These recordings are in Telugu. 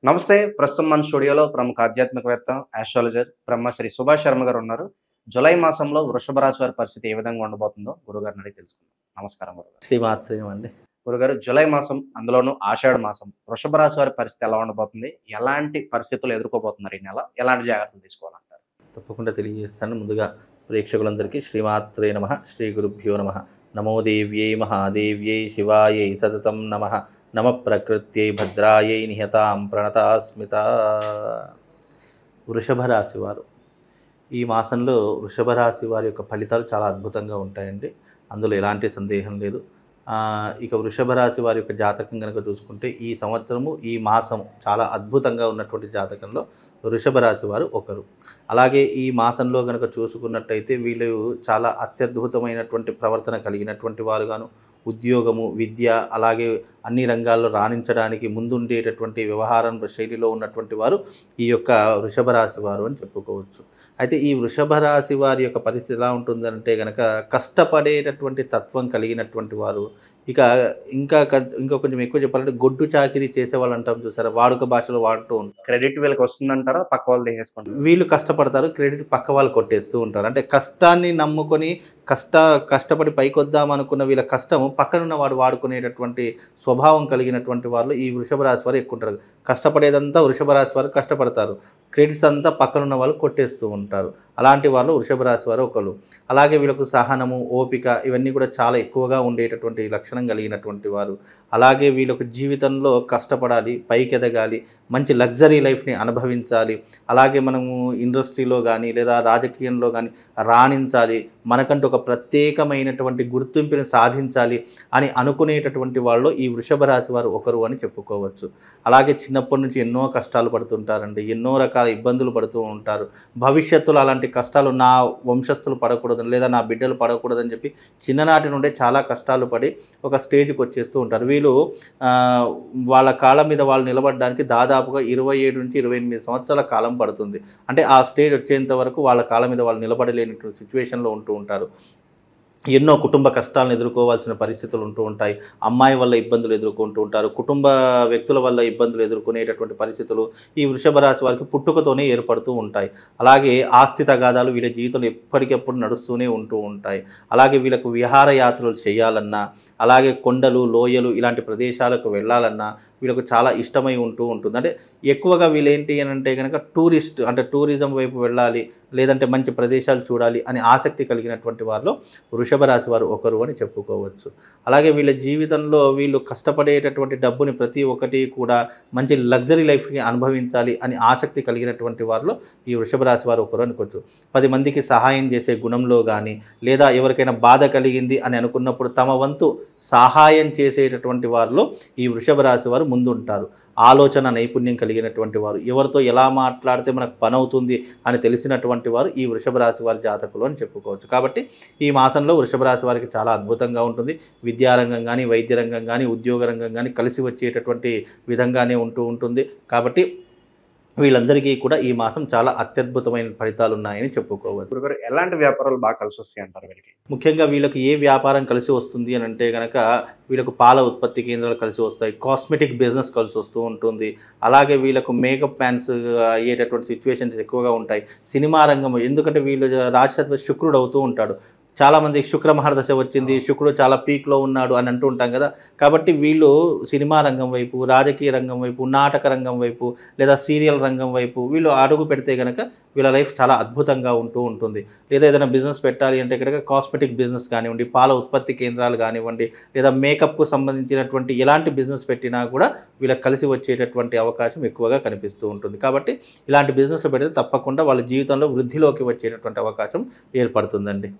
నమస్తే. ప్రస్తుతం మన స్టూడియోలో ప్రముఖ ఆధ్యాత్మికవేత్త, ఆస్ట్రాలజర్ బ్రహ్మశ్రీ సుభాష్ శర్మ గారు ఉన్నారు. జులై మాసంలో వృషభ రాశి వారి పరిస్థితి ఏ విధంగా ఉండబోతుందో గురుగారిని అడిగి తెలుసుకుందాం. నమస్కారం గురుగారు. శ్రీమాత్రేయం అండి. గురుగారు, జులై మాసం అందులోనూ ఆషాఢ మాసం వృషభ రాశి వారి పరిస్థితి ఎలా ఉండబోతుంది? ఎలాంటి పరిస్థితులు ఎదుర్కోబోతున్నారు ఈ నెల? ఎలాంటి జాగ్రత్తలు తీసుకోవాలంటారు? తప్పకుండా తెలియజేస్తాను. ముందుగా ప్రేక్షకులందరికీ శ్రీమాత్రే నమః, శ్రీ గురుభ్యో నమః. నమో దేవ్యై మహాదేవ్యై శివాయై సతతం నమః. నమ ప్రకృత్యై భద్రాయై నిహతాం ప్రణతాస్మిత. వృషభ రాశి వారు ఈ మాసంలో వృషభ రాశి వారి యొక్క ఫలితాలు చాలా అద్భుతంగా ఉంటాయండి. అందులో ఎలాంటి సందేహం లేదు. ఇక వృషభ రాశి వారి యొక్క జాతకం కనుక చూసుకుంటే ఈ సంవత్సరము ఈ మాసం చాలా అద్భుతంగా ఉన్నటువంటి జాతకంలో వృషభ రాశి వారు ఒకరు. అలాగే ఈ మాసంలో కనుక చూసుకున్నట్టయితే వీళ్ళు చాలా అత్యద్భుతమైనటువంటి ప్రవర్తన కలిగినటువంటి వారుగాను, ఉద్యోగము, విద్య, అలాగే అన్ని రంగాల్లో రాణించడానికి ముందుండేటటువంటి వ్యవహారం శైలిలో ఉన్నటువంటి వారు ఈ యొక్క వృషభ రాశి వారు అని చెప్పుకోవచ్చు. అయితే ఈ వృషభ రాశి వారి యొక్క పరిస్థితి ఎలా ఉంటుందంటే కనుక కష్టపడేటటువంటి తత్వం కలిగినటువంటి వారు. ఇక ఇంకా కొంచెం ఎక్కువ చెప్పాలంటే గొడ్డు చాకిరీ చేసేవాళ్ళు అంటాం చూసారా, వాడుక భాషలో వాడుతూ ఉంటారు. క్రెడిట్ వీళ్ళకి వస్తుందంటారా? పక్క వాళ్ళు తీసేసుకుంటారు. వీళ్ళు కష్టపడతారు, క్రెడిట్ పక్క వాళ్ళు కొట్టేస్తూ ఉంటారు. అంటే కష్టాన్ని నమ్ముకొని కష్టపడి పైకొద్దాం అనుకున్న వీళ్ళ కష్టము పక్కనున్న వాడు వాడుకునేటటువంటి స్వభావం కలిగినటువంటి వాళ్ళు ఈ వృషభ రాశి వారు ఎక్కువ ఉంటారు. కష్టపడేదంతా వృషభ రాశి వారు కష్టపడతారు, క్రెడిట్స్ అంతా పక్కనున్న వాళ్ళు కొట్టేస్తూ ఉంటారు. అలాంటి వాళ్ళు వృషభ రాశి వారు ఒకరు. అలాగే వీళ్ళకు సహనము, ఓపిక ఇవన్నీ కూడా చాలా ఎక్కువగా ఉండేటటువంటి లక్షణం కలిగినటువంటి వారు. అలాగే వీళ్ళకు జీవితంలో కష్టపడాలి, పైకి ఎదగాలి, మంచి లగ్జరీ లైఫ్ని అనుభవించాలి. అలాగే మనము ఇండస్ట్రీలో కానీ లేదా రాజకీయంలో కానీ రాణించాలి, మనకంటూ ఒక ప్రత్యేకమైనటువంటి గుర్తింపుని సాధించాలి అని అనుకునేటటువంటి వాళ్ళు ఈ వృషభ రాశి వారు ఒకరు అని చెప్పుకోవచ్చు. అలాగే చిన్నప్పటి నుంచి ఎన్నో కష్టాలు పడుతుంటారండి, ఎన్నో రకాల ఇబ్బందులు పడుతూ ఉంటారు. భవిష్యత్తులో అలాంటి కష్టాలు నా వంశస్థులు పడకూడదని లేదా నా బిడ్డలు పడకూడదని చెప్పి చిన్ననాటి నుండే చాలా కష్టాలు పడి ఒక స్టేజ్కి వచ్చేస్తూ ఉంటారు. వీళ్ళు వాళ్ళ కాళ్ళ మీద వాళ్ళు నిలబడడానికి దాదాపుగా 27 నుంచి 28 సంవత్సరాల కాలం పడుతుంది. అంటే ఆ స్టేజ్ వచ్చేంత వరకు వాళ్ళ కాళ్ళ మీద వాళ్ళు నిలబడలేనటువంటి సిచ్యువేషన్లో ఉంటూ ఉంటారు. ఎన్నో కుటుంబ కష్టాలను ఎదుర్కోవాల్సిన పరిస్థితులు ఉంటూ ఉంటాయి. అమ్మాయి వల్ల ఇబ్బందులు ఎదుర్కొంటూ ఉంటారు, కుటుంబ వ్యక్తుల వల్ల ఇబ్బందులు ఎదుర్కొనేటటువంటి పరిస్థితులు ఈ వృషభ రాశి వారికి పుట్టుకతోనే ఏర్పడుతూ ఉంటాయి. అలాగే ఆస్తి తగాదాలు వీళ్ళ జీవితంలో ఎప్పటికెప్పుడు నడుస్తూనే ఉంటూ ఉంటాయి. అలాగే వీళ్ళకు విహారయాత్రలు చేయాలన్నా, అలాగే కొండలు, లోయలు ఇలాంటి ప్రదేశాలకు వెళ్ళాలన్నా వీళ్ళకు చాలా ఇష్టమై ఉంటూ ఉంటుంది. అంటే ఎక్కువగా వీళ్ళు ఏంటి అని అంటే కనుక టూరిజం వైపు వెళ్ళాలి, లేదంటే మంచి ప్రదేశాలు చూడాలి అని ఆసక్తి కలిగినటువంటి వారిలో వృషభ రాశి వారు ఒకరు అని చెప్పుకోవచ్చు. అలాగే వీళ్ళ జీవితంలో వీళ్ళు కష్టపడేటటువంటి డబ్బుని ప్రతి ఒక్కటి కూడా మంచి లగ్జరీ లైఫ్ని అనుభవించాలి అని ఆసక్తి కలిగినటువంటి వారిలో ఈ వృషభ రాశి వారు ఒకరు అనుకోవచ్చు. 10 మందికి సహాయం చేసే గుణంలో కానీ, లేదా ఎవరికైనా బాధ కలిగింది అని అనుకున్నప్పుడు తమ వంతు సహాయం చేసేటటువంటి వారిలో ఈ వృషభ రాశి వారు ముందుంటారు. ఆలోచన నైపుణ్యం కలిగినటువంటి వారు, ఎవరితో ఎలా మాట్లాడితే మనకు పని అవుతుంది అని తెలిసినటువంటి వారు ఈ వృషభ రాశి వారి జాతకులు అని చెప్పుకోవచ్చు. కాబట్టి ఈ మాసంలో వృషభ రాశి వారికి చాలా అద్భుతంగా ఉంటుంది. విద్యారంగం కానీ, వైద్య రంగం కానీ, ఉద్యోగ రంగం కానీ కలిసి వచ్చేటటువంటి విధంగానే ఉంటూ ఉంటుంది. కాబట్టి వీళ్ళందరికీ కూడా ఈ మాసం చాలా అత్యద్భుతమైన ఫలితాలు ఉన్నాయని చెప్పుకోవచ్చు. గురుగారు, ఎలాంటి వ్యాపారాలు బాగా కలిసి వస్తాయి అంటారు వీళ్ళకి? ముఖ్యంగా వీళ్ళకి ఏ వ్యాపారం కలిసి వస్తుంది అని అంటే కనుక వీళ్ళకు పాల ఉత్పత్తి కేంద్రాలు కలిసి వస్తాయి, కాస్మెటిక్ బిజినెస్ కలిసి వస్తూ ఉంటుంది. అలాగే వీళ్ళకు మేకప్ మ్యాన్స్ అయ్యేటటువంటి సిచ్యువేషన్స్ ఎక్కువగా ఉంటాయి. సినిమా రంగం, ఎందుకంటే వీళ్ళు రాశి శుక్రుడు అవుతూ ఉంటాడు. చాలామందికి శుక్ర మహర్దశ వచ్చింది, శుక్రుడు చాలా పీక్లో ఉన్నాడు అని అంటూ ఉంటాం కదా. కాబట్టి వీళ్ళు సినిమా రంగం వైపు, రాజకీయ రంగం వైపు, నాటక రంగం వైపు లేదా సీరియల్ రంగం వైపు వీళ్ళు అడుగు పెడితే కనుక వీళ్ళ లైఫ్ చాలా అద్భుతంగా ఉంటూ ఉంటుంది. లేదా ఏదైనా బిజినెస్ పెట్టాలి అంటే కనుక కాస్మెటిక్ బిజినెస్ కానివ్వండి, పాల ఉత్పత్తి కేంద్రాలు కానివ్వండి, లేదా మేకప్కు సంబంధించినటువంటి ఎలాంటి బిజినెస్ పెట్టినా కూడా వీళ్ళకి కలిసి వచ్చేటటువంటి అవకాశం ఎక్కువగా కనిపిస్తూ ఉంటుంది. కాబట్టి ఇలాంటి బిజినెస్ పెడితే తప్పకుండా వాళ్ళ జీవితంలో వృద్ధిలోకి వచ్చేటటువంటి అవకాశం ఏర్పడుతుందండి.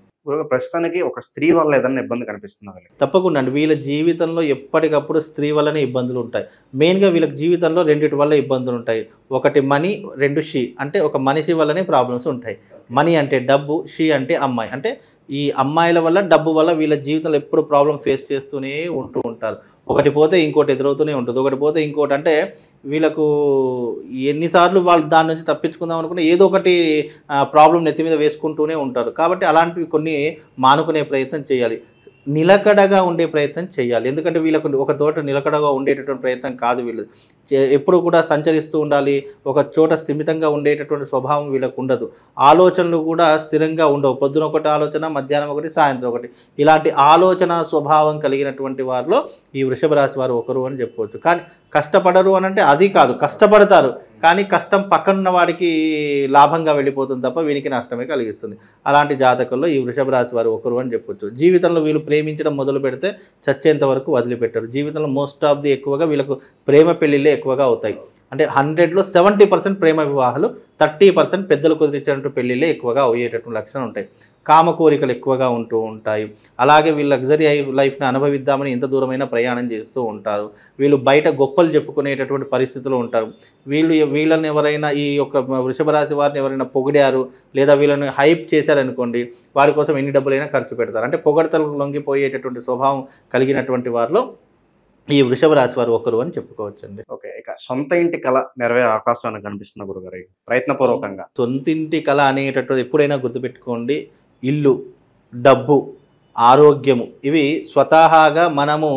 ప్రస్తుతానికి ఒక స్త్రీ వల్ల ఏదైనా ఇబ్బంది కనిపిస్తున్నది? తప్పకుండా అండి. వీళ్ళ జీవితంలో ఎప్పటికప్పుడు స్త్రీ వల్లనే ఇబ్బందులు ఉంటాయి. మెయిన్గా వీళ్ళకి జీవితంలో రెండిటి వల్ల ఇబ్బందులు ఉంటాయి. ఒకటి మనీ, 2 షీ. అంటే ఒక మనిషి వల్లనే ప్రాబ్లమ్స్ ఉంటాయి. మనీ అంటే డబ్బు, షీ అంటే అమ్మాయి. అంటే ఈ అమ్మాయిల వల్ల, డబ్బు వల్ల వీళ్ళ జీవితంలో ఎప్పుడు ప్రాబ్లం ఫేస్ చేస్తూనే ఉంటూ ఉంటారు. ఒకటి పోతే ఇంకోటి ఎదురవుతూనే ఉంటుంది, ఒకటి పోతే ఇంకోటి. అంటే వీళ్ళకు ఎన్నిసార్లు వాళ్ళు దాని నుంచి తప్పించుకుందాం అనుకున్న ఏదో ఒకటి ప్రాబ్లం నెత్తి మీద వేసుకుంటూనే ఉంటారు. కాబట్టి అలాంటివి కొన్ని మానుకునే ప్రయత్నం చేయాలి. నిలకడగా ఉండే ప్రయత్నం చేయాలి. ఎందుకంటే వీళ్ళకు ఒక చోట నిలకడగా ఉండేటటువంటి ప్రయత్నం కాదు వీళ్ళది. ఎప్పుడు కూడా సంచరిస్తూ ఉండాలి. ఒక చోట స్థిమితంగా ఉండేటటువంటి స్వభావం వీళ్ళకు ఉండదు. ఆలోచనలు కూడా స్థిరంగా ఉండవు. పొద్దున ఒకటి ఆలోచన, మధ్యాహ్నం ఒకటి, సాయంత్రం ఒకటి. ఇలాంటి ఆలోచన స్వభావం కలిగినటువంటి వారిలో ఈ వృషభ రాశి వారు ఒకరు అని చెప్పవచ్చు. కానీ కష్టపడరు అని అంటే అది కాదు, కష్టపడతారు. కానీ కష్టం పక్కనున్న వాడికి లాభంగా వెళ్ళిపోతుంది తప్ప వీనికి నష్టమే కలిగిస్తుంది. అలాంటి జాతకంలో ఈ వృషభ రాశి వారు ఒకరు అని చెప్పొచ్చు. జీవితంలో వీళ్ళు ప్రేమించడం మొదలు పెడితే చచ్చేంత వరకు వదిలిపెట్టరు. జీవితంలో మోస్ట్ ఆఫ్ ది ఎక్కువగా వీళ్ళకు ప్రేమ పెళ్ళిళ్ళే ఎక్కువగా అవుతాయి. అంటే 100లో 70% ప్రేమ వివాహాలు, 30% పెద్దలు కుదిరించినట్టు పెళ్ళిళ్ళే ఎక్కువగా అయ్యేటటువంటి లక్షణాలు ఉంటాయి. కామ కోరికలు ఎక్కువగా ఉంటూ ఉంటాయి. అలాగే వీళ్ళు లగ్జరీ లైఫ్ని అనుభవిద్దామని ఎంత దూరమైనా ప్రయాణం చేస్తూ ఉంటారు. వీళ్ళు బయట గొప్పలు చెప్పుకునేటటువంటి పరిస్థితులు ఉంటారు. వీళ్ళని ఎవరైనా ఈ యొక్క వృషభ రాశి వారిని ఎవరైనా పొగిడారు లేదా వీళ్ళని హైప్ చేశారనుకోండి, వారి కోసం ఎన్ని డబ్బులైనా ఖర్చు పెడతారు. అంటే పొగడతలకు లొంగిపోయేటటువంటి స్వభావం కలిగినటువంటి వారిలో ఈ వృషభ రాశి వారు ఒకరు అని చెప్పుకోవచ్చండి. ఓకే. ఇక సొంత ఇంటి కళ నెరవేరే అవకాశం ఏమైనా కనిపిస్తుందా గురుగారు ప్రయత్నపూర్వకంగా? సొంతింటి కళ అనేటటువంటి ఎప్పుడైనా గుర్తుపెట్టుకోండి, ఇల్లు, డబ్బు, ఆరోగ్యము ఇవి స్వతహాగా మనము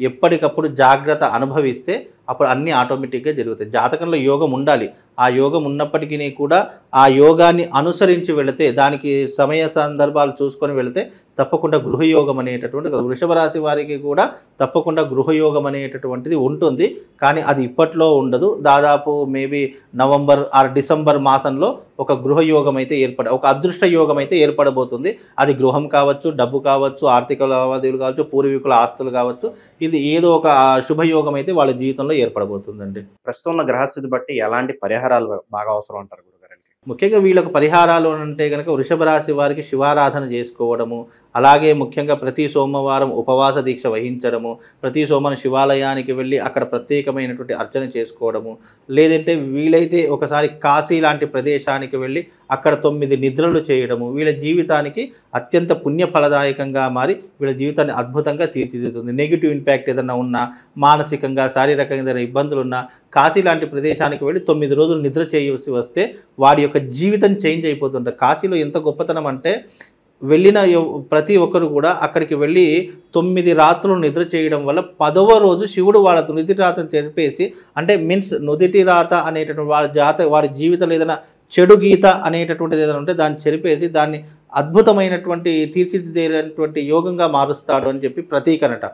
ఎప్పటికప్పుడు జాగ్రత్త అనుభవిస్తే అప్పుడు అన్నీ ఆటోమేటిక్గా జరుగుతాయి. జాతకంలో యోగం ఉండాలి. ఆ యోగం ఉన్నప్పటికీ కూడా ఆ యోగాన్ని అనుసరించి వెళితే, దానికి సమయ సందర్భాలు చూసుకొని వెళితే తప్పకుండా గృహయోగం అనేటటువంటిది, వృషభ రాశి వారికి కూడా తప్పకుండా గృహయోగం అనేటటువంటిది ఉంటుంది. కానీ అది ఇప్పట్లో ఉండదు. దాదాపు మేబీ నవంబర్ ఆర్ డిసెంబర్ మాసంలో ఒక గృహయోగం అయితే ఒక అదృష్ట యోగం అయితే ఏర్పడబోతుంది. అది గృహం కావచ్చు, డబ్బు కావచ్చు, ఆర్థిక లావాదేవీలు కావచ్చు, పూర్వీకుల ఆస్తులు కావచ్చు. ఇది ఏదో ఒక శుభయోగం అయితే వాళ్ళ జీవితంలో ఏర్పడబోతుందండి. ప్రస్తుతం ఉన్న గ్రహస్థితి బట్టి ఎలాంటి పరిహారాలు బాగా అవసరం అంటారు గురుగారికి? ముఖ్యంగా వీళ్ళకు పరిహారాలు అంటే కనుక వృషభ రాశి వారికి శివారాధన చేసుకోవడము, అలాగే ముఖ్యంగా ప్రతి సోమవారం ఉపవాస దీక్ష వహించడము, ప్రతి సోమవారం శివాలయానికి వెళ్ళి అక్కడ ప్రత్యేకమైనటువంటి అర్చన చేసుకోవడము, లేదంటే వీలైతే ఒకసారి కాశీ లాంటి ప్రదేశానికి వెళ్ళి అక్కడ 9 నిద్రలు చేయడము వీళ్ళ జీవితానికి అత్యంత పుణ్యఫలదాయకంగా మారి వీళ్ళ జీవితాన్ని అద్భుతంగా తీర్చిదిద్దుతుంది. నెగిటివ్ ఇంపాక్ట్ ఏదైనా ఉన్నా, మానసికంగా శారీరకంగా ఏదైనా ఇబ్బందులు ఉన్నా కాశీ లాంటి ప్రదేశానికి వెళ్ళి 9 రోజులు నిద్ర చేయాల్సి వస్తే వాడి యొక్క జీవితం చేంజ్ అయిపోతుంటారు. కాశీలో ఎంత గొప్పతనం అంటే వెళ్ళిన ప్రతి ఒక్కరు కూడా అక్కడికి వెళ్ళి 9 రాత్రులు నిద్ర చేయడం వల్ల 10వ రోజు శివుడు వాళ్ళ నుదిటి రాతను చెరిపేసి, అంటే మీన్స్ నుదిటి రాత అనేటటువంటి వారి జీవితంలో ఏదైనా చెడు గీత అనేటటువంటిది ఏదైనా ఉంటే దాన్ని చెరిపేసి దాన్ని అద్భుతమైనటువంటి తీర్చిదిద్దేటువంటి యోగంగా మారుస్తాడు అని చెప్పి ప్రతీకనట.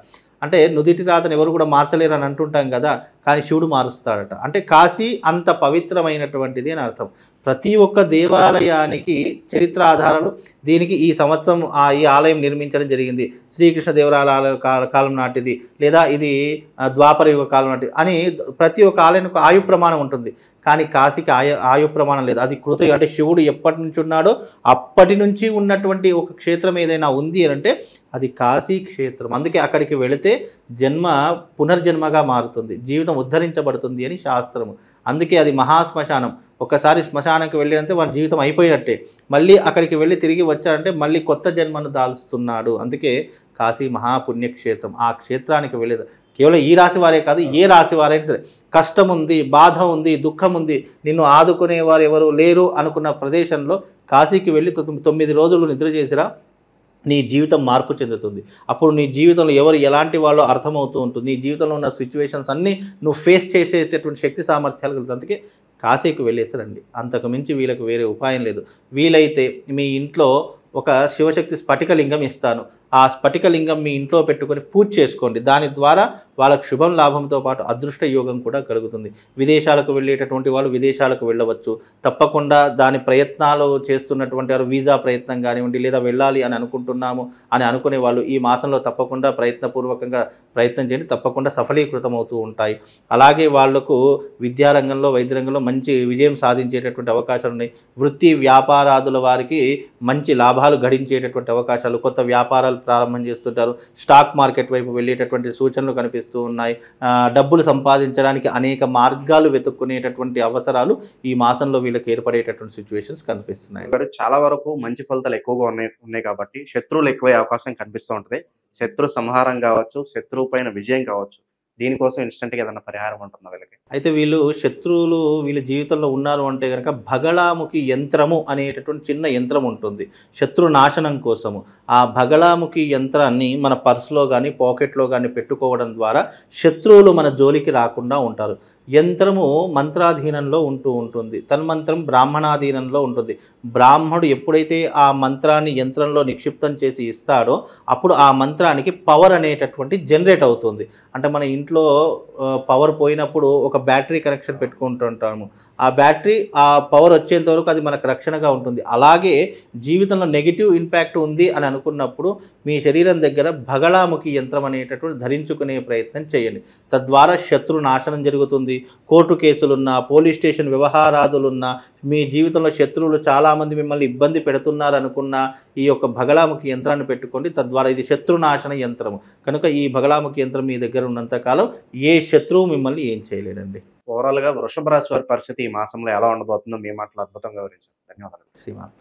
అంటే నుదిటి రాతను ఎవరు కూడా మార్చలేరు అని అంటుంటాం కదా, కానీ శివుడు మారుస్తాడట. అంటే కాశీ అంత పవిత్రమైనటువంటిది అని అర్థం. ప్రతి ఒక్క దేవాలయానికి చరిత్ర ఆధారాలు దీనికి ఈ సంవత్సరం ఈ ఆలయం నిర్మించడం జరిగింది, శ్రీకృష్ణదేవరాయల కాలం నాటిది, లేదా ఇది ద్వాపర యుగ కాలం నాటిది అని ప్రతి ఒక్క ఆలయానికి ఆయు ప్రమాణం ఉంటుంది. కానీ కాశీకి ఆయు ప్రమాణం లేదు. అది కృత అంటే శివుడు ఎప్పటి నుంచి ఉన్నాడో అప్పటి నుంచి ఉన్నటువంటి ఒక క్షేత్రం ఏదైనా ఉంది అని అంటే అది కాశీ క్షేత్రం. అందుకే అక్కడికి వెళితే జన్మ పునర్జన్మగా మారుతుంది, జీవితం ఉద్ధరించబడుతుంది అని శాస్త్రము. అందుకే అది మహాశ్మశానం. ఒక్కసారి శ్మశానానికి వెళ్ళినంతే వారి జీవితం అయిపోయినట్టే. మళ్ళీ అక్కడికి వెళ్ళి తిరిగి వచ్చారంటే మళ్ళీ కొత్త జన్మను దాల్స్తున్నాడు. అందుకే కాశీ మహాపుణ్యక్షేత్రం. ఆ క్షేత్రానికి వెళ్ళేది కేవలం ఈ రాశి వారే కాదు, ఏ రాశి వారైనా సరే కష్టం ఉంది, బాధ ఉంది, దుఃఖం ఉంది, నిన్ను ఆదుకునేవారు ఎవరు లేరు అనుకున్న ప్రదేశంలో కాశీకి వెళ్ళి 9 రోజులు నిద్ర చేసిరా, నీ జీవితం మార్పు చెందుతుంది. అప్పుడు నీ జీవితంలో ఎవరు ఎలాంటి వాళ్ళో అర్థమవుతూ ఉంటుంది. నీ జీవితంలో ఉన్న సిచ్యువేషన్స్ అన్నీ నువ్వు ఫేస్ చేసేటటువంటి శక్తి సామర్థ్యాలు కలుగుతుంది. అందుకే కాశీకి వెళ్ళేసారండి. అంతకు మించి వీళ్ళకు వేరే ఉపాయం లేదు. వీలైతే మీ ఇంట్లో ఒక శివశక్తి స్ఫటికలింగం ఇస్తాను, ఆ స్ఫటికలింగం మీ ఇంట్లో పెట్టుకొని పూజ చేసుకోండి. దాని ద్వారా వాళ్ళకు శుభం లాభంతో పాటు అదృష్ట యోగం కూడా కలుగుతుంది. విదేశాలకు వెళ్ళేటటువంటి వాళ్ళు విదేశాలకు వెళ్ళవచ్చు. తప్పకుండా దాని ప్రయత్నాలు చేస్తున్నటువంటి వారు వీసా ప్రయత్నం కానివ్వండి, లేదా వెళ్ళాలి అని అనుకుంటున్నాము అని అనుకునే వాళ్ళు ఈ మాసంలో తప్పకుండా ప్రయత్నపూర్వకంగా ప్రయత్నం చేయండి. తప్పకుండా సఫలీకృతం అవుతూ ఉంటాయి. అలాగే వాళ్లకు విద్యారంగంలో, వైద్య రంగంలో మంచి విజయం సాధించేటటువంటి అవకాశాలు ఉన్నాయి. వృత్తి వ్యాపారాదుల వారికి మంచి లాభాలు గడించేటటువంటి అవకాశాలు, కొత్త వ్యాపారాలు ప్రారంభం చేస్తుంటారు. స్టాక్ మార్కెట్ వైపు వెళ్ళేటటువంటి సూచనలు కనిపిస్తూ ఉన్నాయి. డబ్బులు సంపాదించడానికి అనేక మార్గాలు వెతుక్కునేటటువంటి అవసరాలు ఈ మాసంలో వీళ్ళకి ఏర్పడేటటువంటి సిచ్యువేషన్స్ కనిపిస్తున్నాయి. చాలా వరకు మంచి ఫలితాలు ఎక్కువగా ఉన్నాయి కాబట్టి శత్రువులు ఎక్కువయ్యే అవకాశం కనిపిస్తూ ఉంటుంది. శత్రు సంహారం కావచ్చు, శత్రువు పైన విజయం కావచ్చు. దీనికోసం ఇన్స్టెంట్గా ఏదైనా పరిహారం ఉంటుందా వీళ్ళకి? అయితే వీళ్ళు శత్రువులు వీళ్ళ జీవితంలో ఉన్నారు అంటే గనక భగళాముఖి యంత్రము అనేటటువంటి చిన్న యంత్రం ఉంటుంది శత్రు నాశనం కోసము. ఆ భగళాముఖి యంత్రాన్ని మన పర్సులో కానీ పాకెట్లో కానీ పెట్టుకోవడం ద్వారా శత్రువులు మన జోలికి రాకుండా ఉంటారు. యంత్రము మంత్రాధీనంలో ఉంటుంది, తన్మంత్రం బ్రాహ్మణాధీనంలో ఉంటుంది. బ్రాహ్మణుడు ఎప్పుడైతే ఆ మంత్రాన్ని యంత్రంలో నిక్షిప్తం చేసి ఇస్తాడో అప్పుడు ఆ మంత్రానికి పవర్ అనేటటువంటి జనరేట్ అవుతుంది. అంటే మన ఇంట్లో పవర్ పోయినప్పుడు ఒక బ్యాటరీ కనెక్షన్ పెట్టుకుంటుంటాము. ఆ బ్యాటరీ ఆ పవర్ వచ్చేంత వరకు అది మనకు రక్షణగా ఉంటుంది. అలాగే జీవితంలో నెగిటివ్ ఇంపాక్ట్ ఉంది అని అనుకున్నప్పుడు మీ శరీరం దగ్గర భగళాముఖి యంత్రం అనేటటువంటి ధరించుకునే ప్రయత్నం చేయండి. తద్వారా శత్రు నాశనం జరుగుతుంది. కోర్టు కేసులున్నా, పోలీస్ స్టేషన్ వ్యవహారాదులున్నా, మీ జీవితంలో శత్రువులు చాలామంది మిమ్మల్ని ఇబ్బంది పెడుతున్నారనుకున్నా ఈ యొక్క భగళాముఖి యంత్రాన్ని పెట్టుకోండి. తద్వారా ఇది శత్రునాశన యంత్రము కనుక ఈ భగళాముఖి యంత్రం మీ దగ్గర ఉన్నంతకాలం ఏ శత్రువు మిమ్మల్ని ఏం చేయలేడండి. ఓవరాల్గా వృషభ రాశి వారి పరిస్థితి ఈ మాసంలో ఎలా ఉండబోతుందో మీ మాటలు అద్భుతంగా వివరించారు. ధన్యవాదాలు. శ్రీమాన్.